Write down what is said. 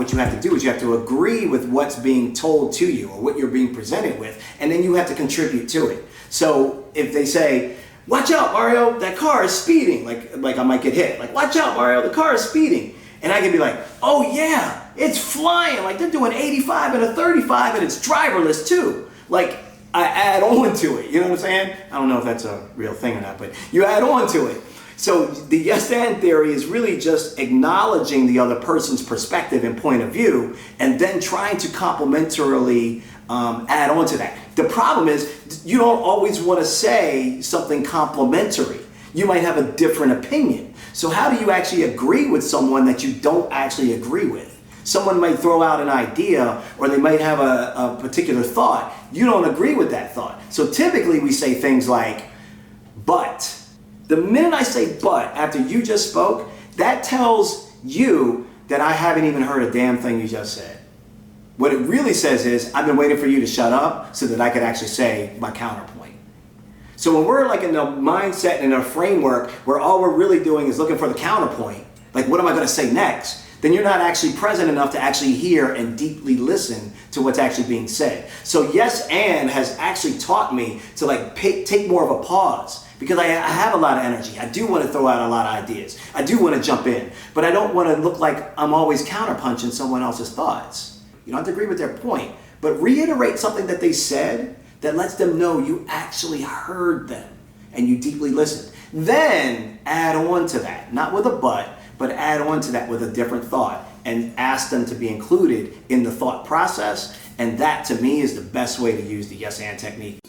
what you have to do is you have to agree with what's being told to you or what you're being presented with, and then you have to contribute to it. So if they say, watch out, Mario, that car is speeding, like I might get hit. Like, watch out, Mario, the car is speeding. And I can be like, oh yeah, it's flying. Like, they're doing 85 and a 35 and it's driverless too. Like, I add on to it, you know what I'm saying? I don't know if that's a real thing or not, but you add on to it. So the yes and theory is really just acknowledging the other person's perspective and point of view, and then trying to complementarily add on to that. The problem is you don't always want to say something complimentary. You might have a different opinion. So how do you actually agree with someone that you don't actually agree with? Someone might throw out an idea, or they might have a particular thought. You don't agree with that thought. So typically we say things like, but. The minute I say but after you just spoke, that tells you that I haven't even heard a damn thing you just said. What it really says is, I've been waiting for you to shut up so that I could actually say my counterpoint. So when we're like in a mindset and in a framework where all we're really doing is looking for the counterpoint, like what am I going to say next? Then you're not actually present enough to actually hear and deeply listen to what's actually being said. So yes and has actually taught me to like take more of a pause. Because I have a lot of energy. I do want to throw out a lot of ideas. I do want to jump in. But I don't want to look like I'm always counterpunching someone else's thoughts. You don't have to agree with their point. But reiterate something that they said that lets them know you actually heard them and you deeply listened. Then add on to that. Not with a but add on to that with a different thought. And ask them to be included in the thought process. And that, to me, is the best way to use the yes and technique.